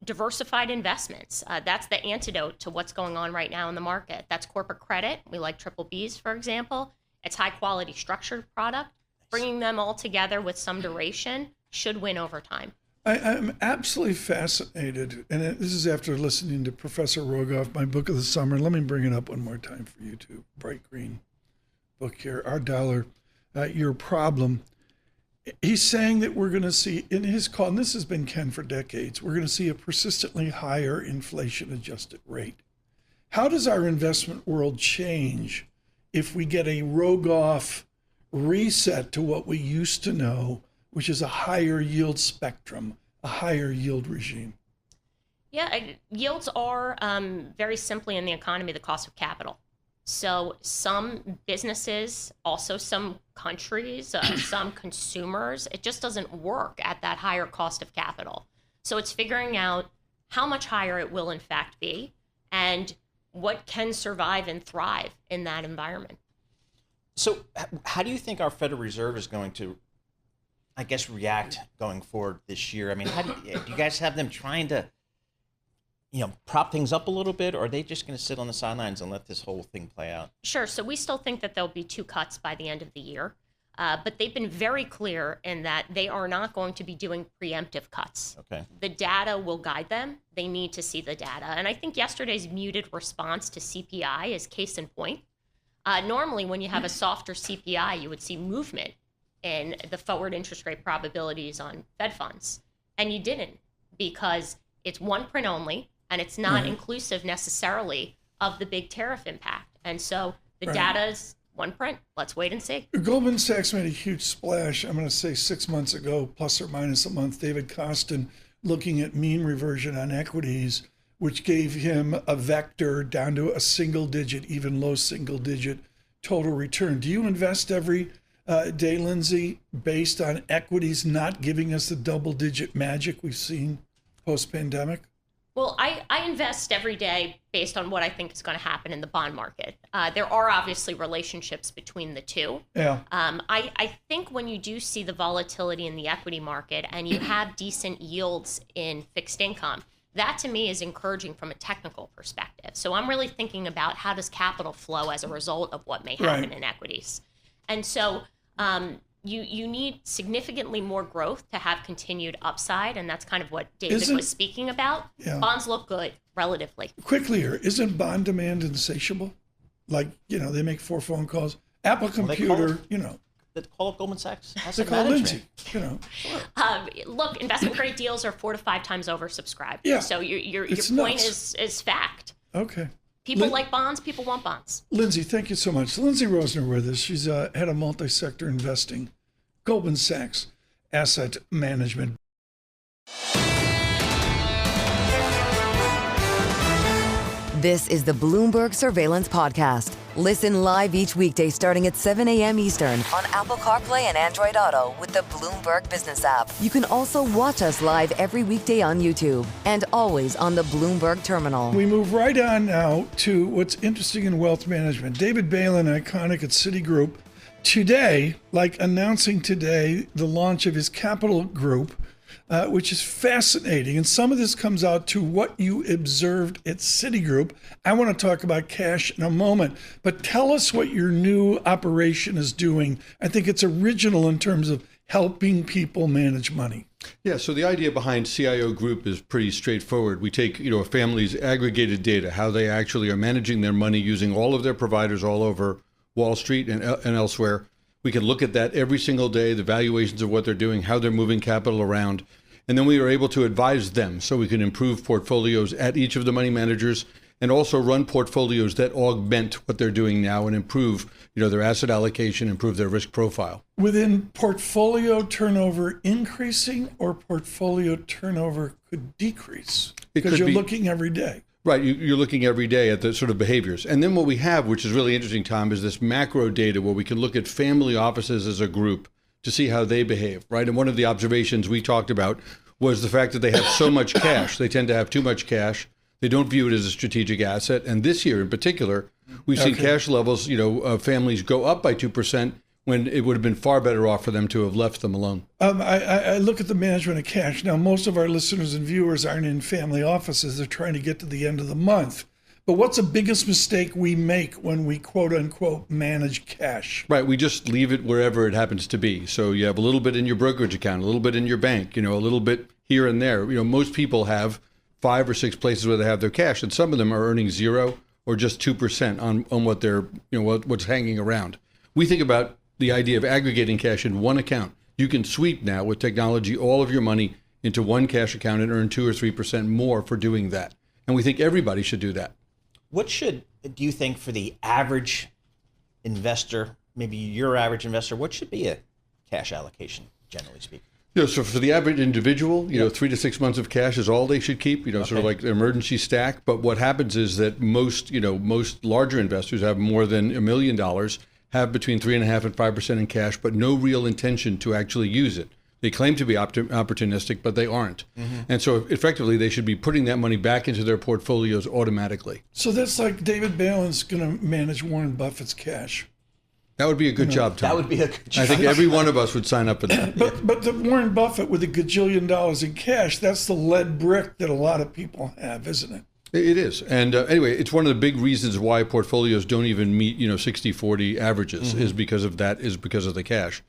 Speaker 6: diversified investments. That's the antidote to what's going on right now in the market. That's corporate credit. We like triple Bs, for example. It's high quality structured product. Bringing them all together with some duration should win over time.
Speaker 2: I'm absolutely fascinated, and this is after listening to Professor Rogoff, my book of the summer. Let me bring it up one more time for you two. Bright green book here, Our Dollar, Your Problem. He's saying that we're going to see, in his call, and this has been Ken for decades, we're going to see a persistently higher inflation-adjusted rate. How does our investment world change if we get a Rogoff reset to what we used to know, which is a higher yield spectrum, a higher yield regime?
Speaker 6: Yeah, yields are very simply in the economy the cost of capital. So some businesses, also some countries, some consumers, it just doesn't work at that higher cost of capital. So it's figuring out how much higher it will in fact be and what can survive and thrive in that environment.
Speaker 4: So how do you think our Federal Reserve is going to, I guess, react going forward this year? I mean, do you guys have them trying to, prop things up a little bit, or are they just going to sit on the sidelines and let this whole thing play out?
Speaker 6: Sure. So we still think that there'll be 2 cuts by the end of the year, but they've been very clear in that they are not going to be doing preemptive cuts.
Speaker 4: Okay.
Speaker 6: The data will guide them. They need to see the data. And I think yesterday's muted response to CPI is case in point. Normally, when you have a softer CPI, you would see movement in the forward interest rate probabilities on Fed funds. And you didn't, because it's one print only, and it's not inclusive necessarily of the big tariff impact. And so the data is one print. Let's wait and see.
Speaker 2: Goldman Sachs made a huge splash, I'm going to say 6 months ago, plus or minus a month. David Kostin looking at mean reversion on equities, which gave him a vector down to a single digit, even low single digit total return. Do you invest every day, Lindsay, based on equities not giving us the double digit magic we've seen post-pandemic?
Speaker 6: Well, I invest every day based on what I think is going to happen in the bond market. There are obviously relationships between the two.
Speaker 2: Yeah.
Speaker 6: I think when you do see the volatility in the equity market and you have decent yields in fixed income, that to me is encouraging from a technical perspective. So I'm really thinking about how does capital flow as a result of what may happen in equities. And so you need significantly more growth to have continued upside, and that's kind of what David was speaking about.
Speaker 2: Yeah.
Speaker 6: Bonds look good relatively.
Speaker 2: Quickly here, isn't bond demand insatiable? Like, they make 4 phone calls. Apple Computer,
Speaker 4: They call up Goldman Sachs.
Speaker 2: they call Lindsay,
Speaker 6: Look, investment grade deals are 4 to 5 times oversubscribed.
Speaker 2: Yeah.
Speaker 6: So your
Speaker 2: It's
Speaker 6: point
Speaker 2: nuts.
Speaker 6: is fact.
Speaker 2: Okay.
Speaker 6: People like bonds. People want bonds.
Speaker 2: Lindsay, thank you so much. Lindsay Rosner with us. She's head of multi-sector investing, Goldman Sachs Asset Management.
Speaker 1: This is the Bloomberg Surveillance Podcast. Listen live each weekday starting at 7 a.m. Eastern on Apple CarPlay and Android Auto with the Bloomberg Business app. You can also watch us live every weekday on YouTube and always on the Bloomberg Terminal.
Speaker 2: We move right on now to what's interesting in wealth management. David Balin, iconic at Citigroup, today, announcing today the launch of his Capital Group, which is fascinating. And some of this comes out to what you observed at Citigroup. I want to talk about cash in a moment, but tell us what your new operation is doing. I think it's original in terms of helping people manage money.
Speaker 7: Yeah, so the idea behind CIO Group is pretty straightforward. We take, a family's aggregated data, how they actually are managing their money using all of their providers all over Wall Street and elsewhere. We can look at that every single day, the valuations of what they're doing, how they're moving capital around. And then we are able to advise them so we can improve portfolios at each of the money managers and also run portfolios that augment what they're doing now and improve, their asset allocation, improve their risk profile.
Speaker 2: Within portfolio turnover increasing or portfolio turnover could decrease? Because you're looking every day.
Speaker 7: Right, you're looking every day at the sort of behaviors. And then what we have, which is really interesting, Tom, is this macro data where we can look at family offices as a group to see how they behave, right? And one of the observations we talked about was the fact that they have so much cash. They tend to have too much cash. They don't view it as a strategic asset. And this year in particular, we've seen cash levels, of families go up by 2%, when it would have been far better off for them to have left them alone.
Speaker 2: I look at the management of cash. Now, most of our listeners and viewers aren't in family offices. They're trying to get to the end of the month. But what's the biggest mistake we make when we, quote unquote, manage cash?
Speaker 7: Right. We just leave it wherever it happens to be. So you have a little bit in your brokerage account, a little bit in your bank, a little bit here and there. Most people have 5 or 6 places where they have their cash, and some of them are earning 0 or just 2% on what they're, what's hanging around. We think about the idea of aggregating cash in one account. You can sweep now with technology all of your money into one cash account and earn 2 or 3% more for doing that. And we think everybody should do that.
Speaker 4: What do you think for the average investor, maybe your average investor, what should be a cash allocation, generally speaking?
Speaker 7: So for the average individual, 3 to 6 months of cash is all they should keep, sort of like the emergency stack. But what happens is that most larger investors have more than $1 million, have between 3.5% and 5% in cash, but no real intention to actually use it. They claim to be opportunistic, but they aren't. Mm-hmm. And so effectively, they should be putting that money back into their portfolios automatically.
Speaker 2: So that's like David Balin's going to manage Warren Buffett's cash.
Speaker 7: That would be a good job, Tom.
Speaker 4: That would be a good job.
Speaker 7: I think every one of us would sign up for that.
Speaker 2: But the Warren Buffett with $1 gajillion in cash, that's the lead brick that a lot of people have, isn't it?
Speaker 7: It is. And anyway, it's one of the big reasons why portfolios don't even meet, 60-40 averages is because of that, is because of the cash.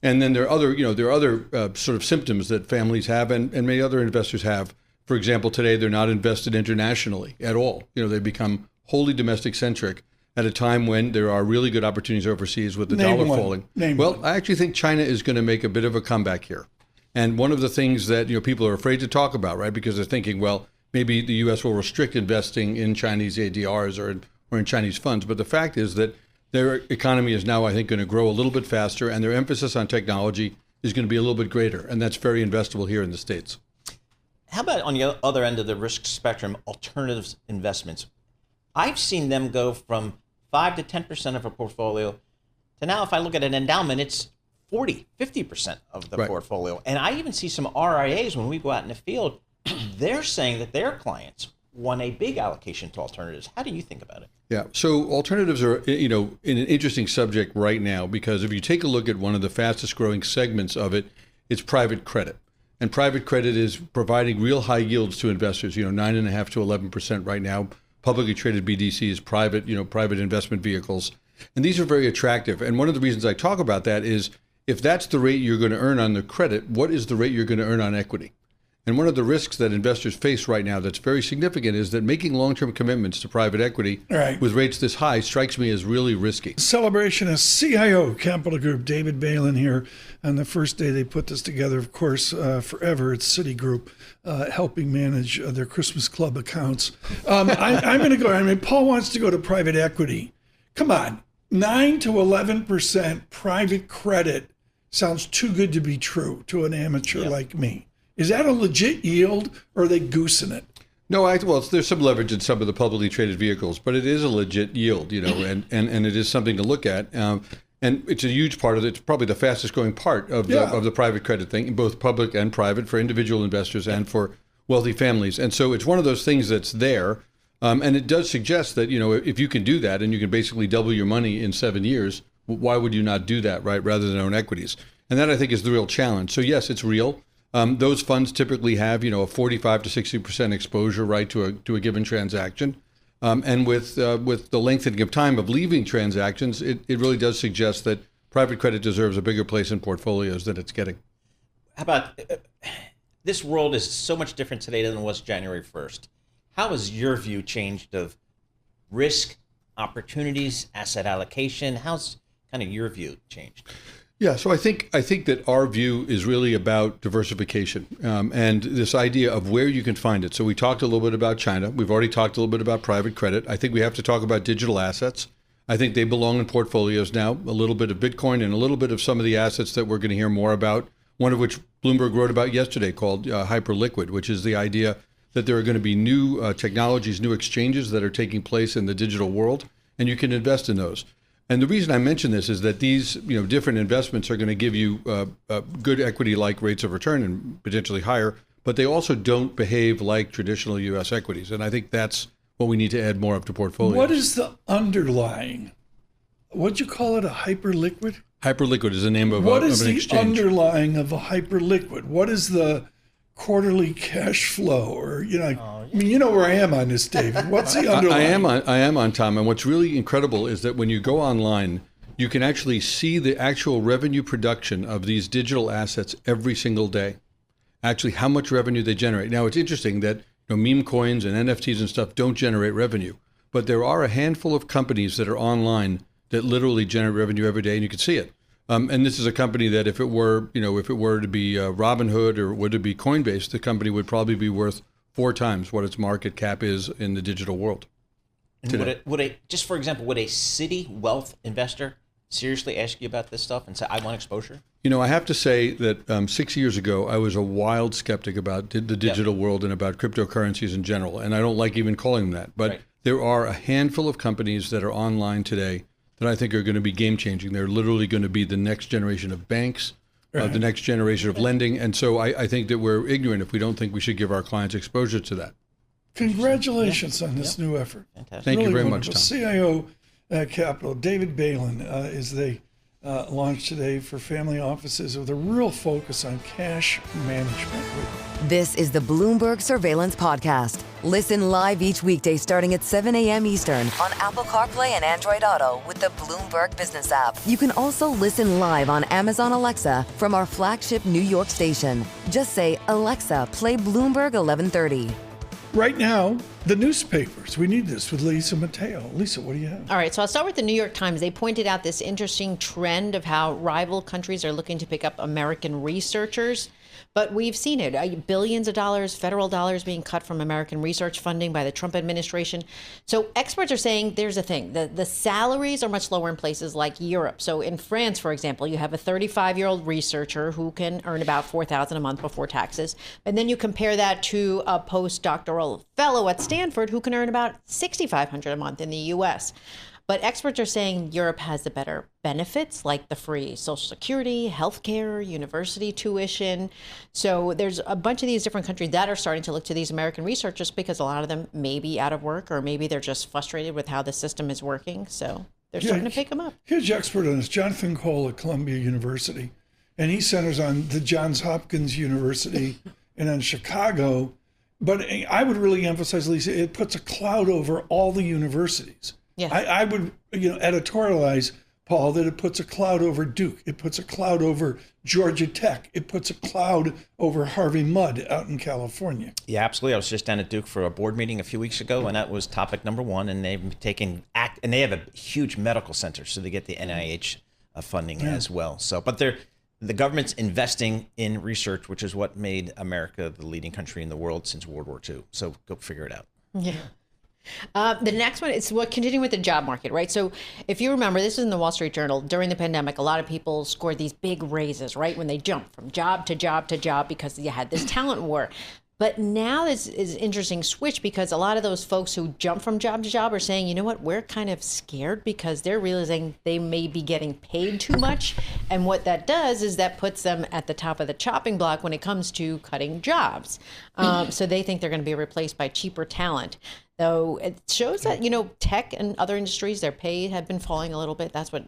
Speaker 7: And then there are other, sort of symptoms that families have and many other investors have. For example, today they're not invested internationally at all. They become wholly domestic centric at a time when there are really good opportunities overseas with the dollar falling. Well, I actually think China is going to make a bit of a comeback here. And one of the things that people are afraid to talk about, right, because they're thinking, well, maybe the U.S. will restrict investing in Chinese ADRs or in Chinese funds. But the fact is that their economy is now, I think, going to grow a little bit faster, and their emphasis on technology is going to be a little bit greater, and that's very investable here in the States.
Speaker 4: How about on the other end of the risk spectrum, alternatives investments? I've seen them go from 5 to 10% of a portfolio to now, if I look at an endowment, it's 40, 50% of the portfolio. And I even see some RIAs when we go out in the field, they're saying that their clients want a big allocation to alternatives. How do you think about it?
Speaker 7: Yeah, so alternatives are, in an interesting subject right now, because if you take a look at one of the fastest growing segments of it, it's private credit. And private credit is providing real high yields to investors, 9.5% to 11% right now. Publicly traded BDCs, private investment vehicles. And these are very attractive. And one of the reasons I talk about that is if that's the rate you're going to earn on the credit, what is the rate you're going to earn on equity? And one of the risks that investors face right now that's very significant is that making long-term commitments to private equity with rates this high strikes me as really risky.
Speaker 2: Celebration of CIO Capital Group. David Balin here on the first day they put this together. Of course, forever it's Citigroup helping manage their Christmas Club accounts. I'm going to go. Paul wants to go to private equity. Come on, 9 to 11% private credit sounds too good to be true to an amateur like me. Is that a legit yield, or are they goosing it?
Speaker 7: No, well, there's some leverage in some of the publicly traded vehicles, but it is a legit yield, and it is something to look at. And it's a huge part of it. It's probably the fastest growing part of the private credit thing, both public and private, for individual investors and for wealthy families. And so it's one of those things that's there. And it does suggest that, if you can do that and you can basically double your money in 7 years, why would you not do that, right, rather than own equities? And that, I think, is the real challenge. So, yes, it's real. Those funds typically have, a 45 to 60% exposure, right, to a given transaction. And with the lengthening of time of leaving transactions, it really does suggest that private credit deserves a bigger place in portfolios than it's getting.
Speaker 4: How about this world is so much different today than it was January 1st. How has your view changed of risk, opportunities, asset allocation? How's kind of your view changed?
Speaker 7: Yeah, so I think that our view is really about diversification and this idea of where you can find it. So we talked a little bit about China. We've already talked a little bit about private credit. I think we have to talk about digital assets. I think they belong in portfolios now, a little bit of Bitcoin and a little bit of some of the assets that we're going to hear more about, one of which Bloomberg wrote about yesterday called hyperliquid, which is the idea that there are going to be new technologies, new exchanges that are taking place in the digital world, and you can invest in those. And the reason I mention this is that these, different investments are going to give you good equity-like rates of return and potentially higher, but they also don't behave like traditional U.S. equities. And I think that's what we need to add more of to portfolios.
Speaker 2: What is the underlying? What'd you call it? A hyperliquid?
Speaker 7: Hyperliquid is the name of
Speaker 2: what
Speaker 7: an
Speaker 2: is
Speaker 7: exchange.
Speaker 2: the underlying of a hyperliquid? What is the quarterly cash flow? Or you know where I am on this, David. What's the underlying?
Speaker 7: I am on, Tom. And what's really incredible is that when you go online, you can actually see the actual revenue production of these digital assets every single day. Actually, how much revenue they generate. Now, it's interesting that meme coins and NFTs and stuff don't generate revenue, but there are a handful of companies that are online that literally generate revenue every day, and you can see it. And this is a company that if it were to be Robinhood or would it be Coinbase, the company would probably be worth 4 times what its market cap is in the digital world.
Speaker 4: And would a Citi wealth investor seriously ask you about this stuff and say, I want exposure?
Speaker 7: I have to say that 6 years ago, I was a wild skeptic about the digital world and about cryptocurrencies in general. And I don't like even calling them that. But there are a handful of companies that are online today that I think are going to be game changing. They're literally going to be the next generation of banks, the next generation of lending. And so I think that we're ignorant if we don't think we should give our clients exposure to that.
Speaker 2: Congratulations on this new effort.
Speaker 4: Fantastic.
Speaker 7: Thank you very much, Tom.
Speaker 2: CIO Capital, David Balin, is the launched today for family offices with a real focus on cash management.
Speaker 1: This is the Bloomberg Surveillance Podcast. Listen live each weekday starting at 7 a.m. Eastern on Apple CarPlay and Android Auto with the Bloomberg Business app. You can also listen live on Amazon Alexa from our flagship New York station. Just say, Alexa, play Bloomberg 1130.
Speaker 2: Right now, the newspapers. We need this with Lisa Mateo. Lisa, what do you have?
Speaker 8: All right, so I'll start with the New York Times. They pointed out this interesting trend of how rival countries are looking to pick up American researchers. But we've seen it, billions of dollars, federal dollars being cut from American research funding by the Trump administration. So experts are saying there's a thing. The salaries are much lower in places like Europe. So in France, for example, you have a 35-year-old researcher who can earn about $4,000 a month before taxes. And then you compare that to a postdoctoral fellow at Stanford who can earn about $6,500 a month in the U.S. But experts are saying Europe has the better benefits, like the free Social Security, healthcare, university tuition. So there's a bunch of these different countries that are starting to look to these American researchers because a lot of them may be out of work or maybe they're just frustrated with how the system is working. So they're starting to pick them up.
Speaker 2: Huge expert on this, Jonathan Cole at Columbia University. And he centers on the Johns Hopkins University and on Chicago. But I would really emphasize, Lisa, it puts a cloud over all the universities.
Speaker 8: Yes.
Speaker 2: I would editorialize, Paul, that it puts a cloud over Duke. It puts a cloud over Georgia Tech. It puts a cloud over Harvey Mudd out in California.
Speaker 4: Yeah, absolutely. I was just down at Duke for a board meeting a few weeks ago, and that was topic number one. And they've taken and they have a huge medical center, so they get the NIH funding as well. So, but the government's investing in research, which is what made America the leading country in the world since World War II. So go figure it out.
Speaker 8: Yeah. The next one is continuing with the job market, right? So if you remember, this is in the Wall Street Journal. During the pandemic, a lot of people scored these big raises, right? When they jumped from job to job to job because you had this talent war. But now this is an interesting switch because a lot of those folks who jump from job to job are saying, you know what, we're kind of scared because they're realizing they may be getting paid too much. And what that does is that puts them at the top of the chopping block when it comes to cutting jobs. So they think they're going to be replaced by cheaper talent. Though it shows that, tech and other industries, their pay have been falling a little bit. That's what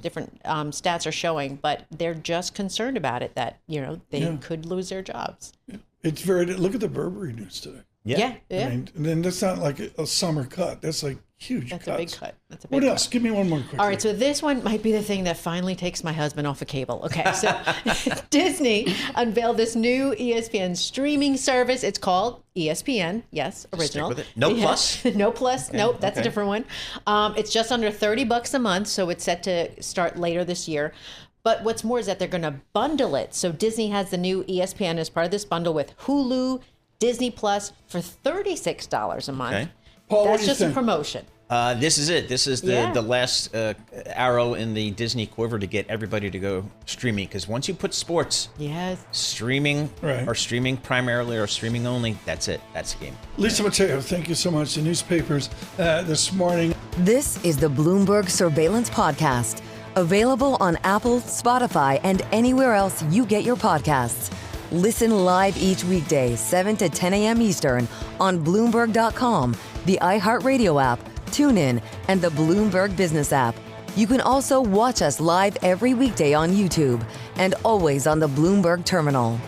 Speaker 8: different stats are showing. But they're just concerned about it, that, they could lose their jobs.
Speaker 2: It's look at the Burberry news today.
Speaker 8: Yeah.
Speaker 2: I mean, and then that's not like a summer cut. That's like huge
Speaker 8: That's
Speaker 2: cuts.
Speaker 8: a big cut.
Speaker 2: What else? Give me one more quick.
Speaker 8: All right, so this one might be the thing that finally takes my husband off of cable. Okay, so Disney unveiled this new ESPN streaming service. It's called ESPN. Yes, original.
Speaker 4: Stick with it. No plus?
Speaker 8: No plus.
Speaker 4: Okay,
Speaker 8: Nope, that's a
Speaker 4: okay.
Speaker 8: different one. It's just under $30 a month, so it's set to start later this year. But what's more is that they're going to bundle it. So Disney has the new ESPN as part of this bundle with Hulu, Disney Plus for $36 a month.
Speaker 4: Okay.
Speaker 2: Paul, what
Speaker 8: That's
Speaker 2: do you
Speaker 8: just a
Speaker 2: think?
Speaker 8: promotion.
Speaker 4: This is it. This is the last arrow in the Disney quiver to get everybody to go streaming. Because once you put sports,
Speaker 8: Yes.
Speaker 4: streaming
Speaker 2: Right.
Speaker 4: or streaming primarily or streaming only, that's it. That's the game.
Speaker 2: Lisa Mateo, thank you so much. The newspapers this morning.
Speaker 1: This is the Bloomberg Surveillance Podcast, available on Apple, Spotify, and anywhere else you get your podcasts. Listen live each weekday, 7 to 10 a.m. Eastern on Bloomberg.com, the iHeartRadio app, TuneIn, and the Bloomberg Business app. You can also watch us live every weekday on YouTube and always on the Bloomberg Terminal.